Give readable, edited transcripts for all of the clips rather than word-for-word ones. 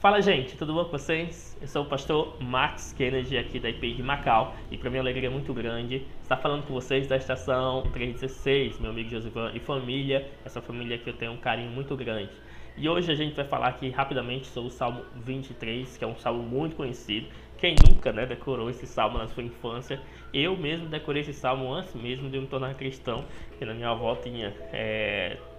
Fala, gente, tudo bom com vocês? Eu sou o pastor Max Kennedy aqui da IPI de Macau e para minha alegria muito grande estar falando com vocês da estação 316, meu amigo Josivan e família, essa família que eu tenho um carinho muito grande. E hoje a gente vai falar aqui rapidamente sobre o Salmo 23, que é um salmo muito conhecido. Quem nunca, decorou esse salmo na sua infância? Eu mesmo decorei esse salmo antes mesmo de eu me tornar cristão, que na minha avó tinha,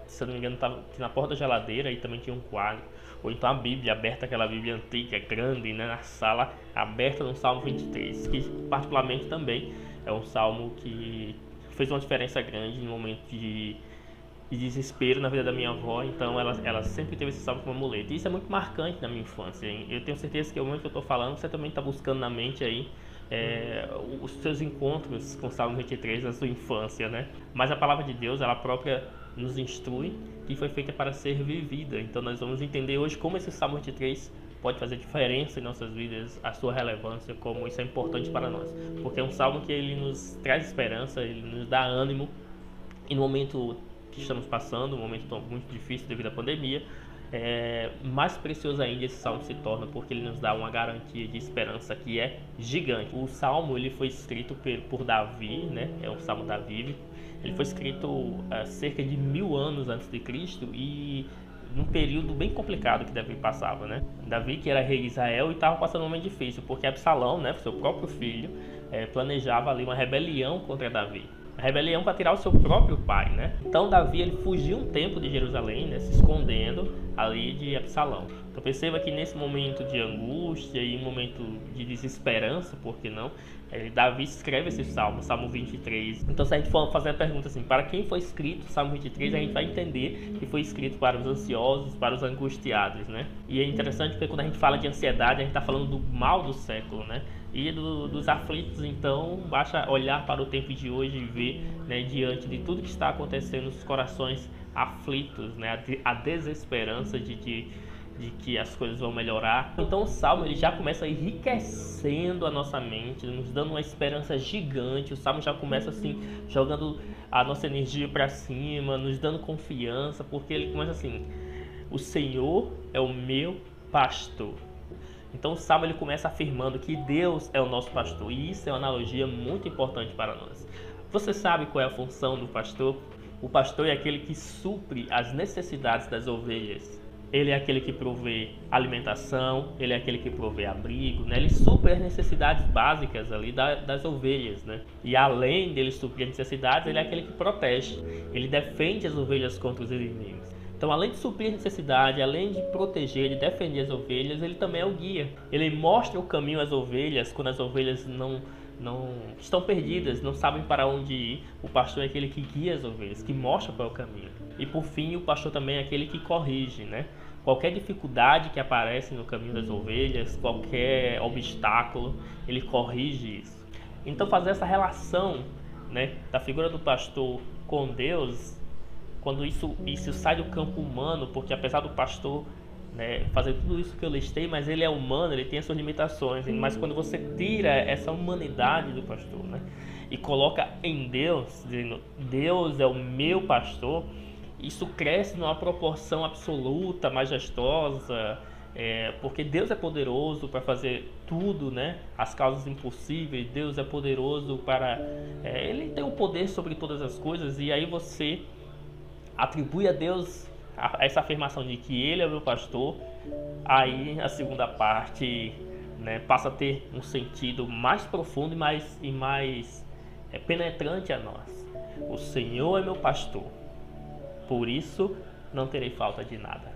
se eu não me engano, estava na porta da geladeira e também tinha um quadro. Ou então a Bíblia aberta, aquela Bíblia antiga, grande, na sala, aberta no Salmo 23, que particularmente também é um salmo que fez uma diferença grande no momento de desespero na vida da minha avó. Então ela sempre teve esse salmo como amuleto. E isso é muito marcante na minha infância, hein? Eu tenho certeza que o momento que eu estou falando, você também está buscando na mente aí os seus encontros com o Salmo 23 na sua infância, né? Mas a palavra de Deus, ela própria nos instrui que foi feita para ser vivida. Então nós vamos entender hoje como esse Salmo 23 pode fazer diferença em nossas vidas, a sua relevância, como isso é importante para nós. Porque é um salmo que ele nos traz esperança, ele nos dá ânimo. E no momento que estamos passando, um momento muito difícil devido à pandemia, mais precioso ainda esse salmo se torna, porque ele nos dá uma garantia de esperança que é gigante. O salmo ele foi escrito por Davi, é um salmo davídico. Ele foi escrito cerca de 1000 anos antes de Cristo e num período bem complicado que Davi passava, Davi, que era rei de Israel, e estava passando um momento difícil, porque Absalão, seu próprio filho, planejava ali uma rebelião contra Davi. A rebelião para tirar o seu próprio pai, Então Davi ele fugiu um tempo de Jerusalém, se escondendo ali de Absalão. Então perceba que nesse momento de angústia e um momento de desesperança, por que não, Davi escreve esse salmo, Salmo 23. Então se a gente for fazer a pergunta assim, para quem foi escrito o Salmo 23, a gente vai entender que foi escrito para os ansiosos, para os angustiados, E é interessante porque quando a gente fala de ansiedade, a gente está falando do mal do século, E dos aflitos. Então basta olhar para o tempo de hoje e ver, diante de tudo que está acontecendo, os corações aflitos, a desesperança de que as coisas vão melhorar. Então o Salmo ele já começa enriquecendo a nossa mente, nos dando uma esperança gigante. O Salmo já começa assim, jogando a nossa energia para cima, nos dando confiança, porque ele começa assim: o Senhor é o meu pastor. Então o Salmo ele começa afirmando que Deus é o nosso pastor, e isso é uma analogia muito importante para nós. Você sabe qual é a função do pastor? O pastor é aquele que supre as necessidades das ovelhas. Ele é aquele que provê alimentação, ele é aquele que provê abrigo, Ele supre as necessidades básicas ali das ovelhas, E além dele suprir as necessidades, ele é aquele que protege. Ele defende as ovelhas contra os inimigos. Então, além de suprir a necessidade, além de proteger e defender as ovelhas, ele também é o guia. Ele mostra o caminho às ovelhas quando as ovelhas não estão perdidas, não sabem para onde ir. O pastor é aquele que guia as ovelhas, que mostra qual é o caminho. E por fim, o pastor também é aquele que corrige, Qualquer dificuldade que aparece no caminho das ovelhas, qualquer obstáculo, ele corrige isso. Então, fazer essa relação, da figura do pastor com Deus, quando isso sai do campo humano, porque apesar do pastor fazer tudo isso que eu listei, mas ele é humano, ele tem as suas limitações, mas quando você tira essa humanidade do pastor, e coloca em Deus, dizendo Deus é o meu pastor, isso cresce numa proporção absoluta, majestosa, porque Deus é poderoso para fazer tudo, as causas impossíveis. Deus é poderoso para ele tem o poder sobre todas as coisas, e aí você atribui a Deus essa afirmação de que ele é o meu pastor. Aí a segunda parte passa a ter um sentido mais profundo e mais penetrante a nós. O Senhor é meu pastor, por isso não terei falta de nada,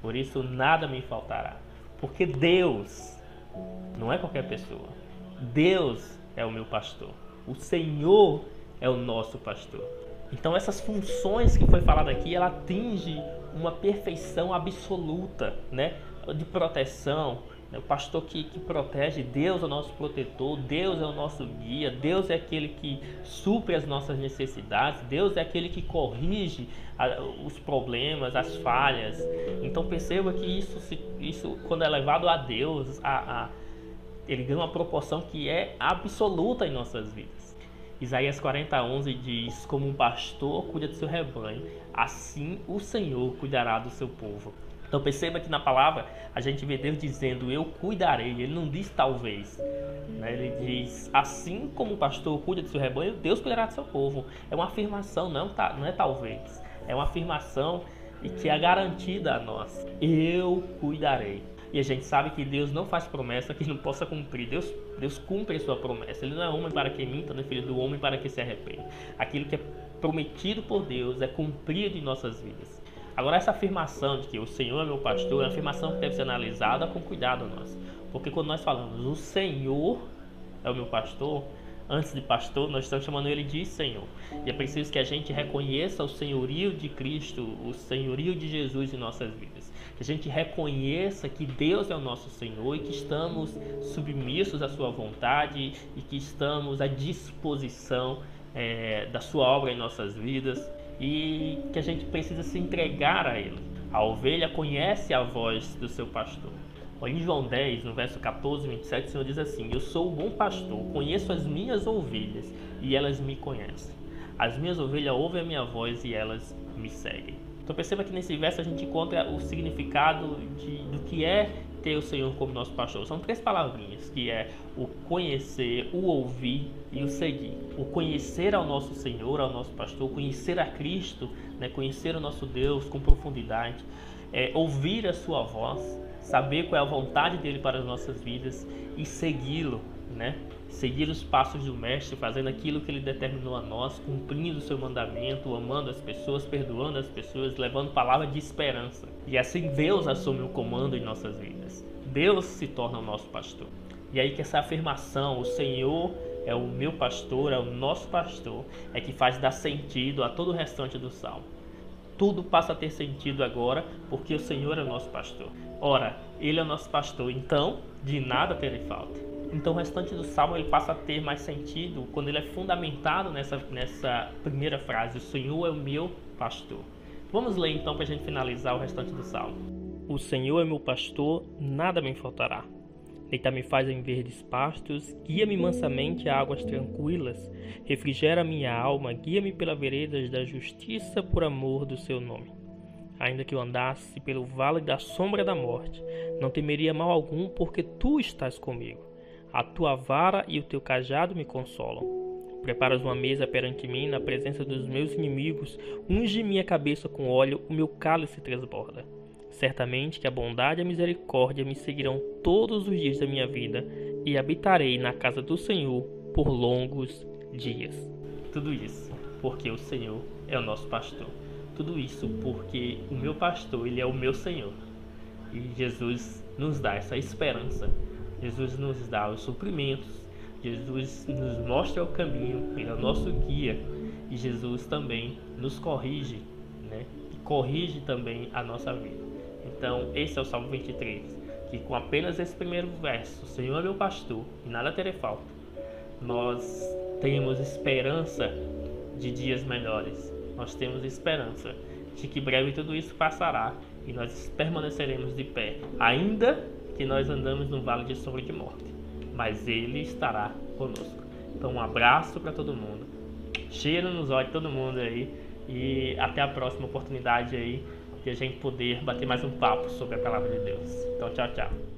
por isso nada me faltará. Porque Deus não é qualquer pessoa, Deus é o meu pastor, o Senhor é o nosso pastor. Então essas funções que foi falado aqui, ela atinge uma perfeição absoluta, de proteção. O pastor que protege, Deus é o nosso protetor, Deus é o nosso guia, Deus é aquele que supre as nossas necessidades, Deus é aquele que corrige os problemas, as falhas. Então perceba que isso quando é levado a Deus, ele ganha uma proporção que é absoluta em nossas vidas. Isaías 40:11 diz: como um pastor cuida do seu rebanho, assim o Senhor cuidará do seu povo. Então perceba que na palavra a gente vê Deus dizendo, eu cuidarei. Ele não diz talvez, né? Ele diz, assim como o pastor cuida do seu rebanho, Deus cuidará do seu povo. É uma afirmação, não é talvez. É uma afirmação e que é garantida a nós. Eu cuidarei. E a gente sabe que Deus não faz promessa que não possa cumprir. Deus cumpre a sua promessa. Ele não é homem para que minta, nem filho do homem para que se arrependa. Aquilo que é prometido por Deus é cumprido em nossas vidas. Agora, essa afirmação de que o Senhor é meu pastor é uma afirmação que deve ser analisada com cuidado nosso. Porque quando nós falamos o Senhor é o meu pastor, antes de pastor, nós estamos chamando ele de Senhor. E é preciso que a gente reconheça o senhorio de Cristo, o senhorio de Jesus em nossas vidas. Que a gente reconheça que Deus é o nosso Senhor e que estamos submissos à sua vontade e que estamos à disposição da sua obra em nossas vidas e que a gente precisa se entregar a Ele. A ovelha conhece a voz do seu pastor. Em João 10, no verso 14 e 27, o Senhor diz assim: eu sou o bom pastor, conheço as minhas ovelhas e elas me conhecem. As minhas ovelhas ouvem a minha voz e elas me seguem. Então perceba que nesse verso a gente encontra o significado do que é ter o Senhor como nosso pastor. São 3 palavrinhas, que é o conhecer, o ouvir e o seguir. O conhecer ao nosso Senhor, ao nosso pastor, conhecer a Cristo, né? Conhecer o nosso Deus com profundidade, ouvir a sua voz, saber qual é a vontade dele para as nossas vidas e segui-lo, né? Seguir os passos do Mestre, fazendo aquilo que ele determinou a nós, cumprindo o seu mandamento, amando as pessoas, perdoando as pessoas, levando palavra de esperança. E assim Deus assume o comando em nossas vidas. Deus se torna o nosso pastor. E aí que essa afirmação, o Senhor é o meu pastor, é o nosso pastor, é que faz dar sentido a todo o restante do Salmo. Tudo passa a ter sentido agora, porque o Senhor é o nosso pastor. Ora, Ele é o nosso pastor, então de nada terei falta. Então o restante do Salmo ele passa a ter mais sentido quando ele é fundamentado nessa primeira frase, o Senhor é o meu pastor. Vamos ler então para a gente finalizar o restante do Salmo. O Senhor é meu pastor, nada me faltará. Deitar-me faz em verdes pastos, guia-me mansamente a águas tranquilas, refrigera minha alma, guia-me pelas veredas da justiça por amor do seu nome. Ainda que eu andasse pelo vale da sombra da morte, não temeria mal algum, porque tu estás comigo. A tua vara e o teu cajado me consolam. Preparas uma mesa perante mim na presença dos meus inimigos, unge minha cabeça com óleo, o meu cálice transborda. Certamente que a bondade e a misericórdia me seguirão todos os dias da minha vida e habitarei na casa do Senhor por longos dias. Tudo isso porque o Senhor é o nosso pastor. Tudo isso porque o meu pastor, ele é o meu Senhor. E Jesus nos dá essa esperança. Jesus nos dá os suprimentos. Jesus nos mostra o caminho, ele é o nosso guia. E Jesus também nos corrige, né? E corrige também a nossa vida. Então, esse é o Salmo 23, que com apenas esse primeiro verso, o Senhor é meu pastor e nada terei falta, nós temos esperança de dias melhores. Nós temos esperança de que breve tudo isso passará e nós permaneceremos de pé, ainda que nós andamos no vale de sombra de morte, mas Ele estará conosco. Então um abraço para todo mundo, cheiro nos olhos de todo mundo aí e até a próxima oportunidade aí de a gente poder bater mais um papo sobre a palavra de Deus. Então tchau, tchau.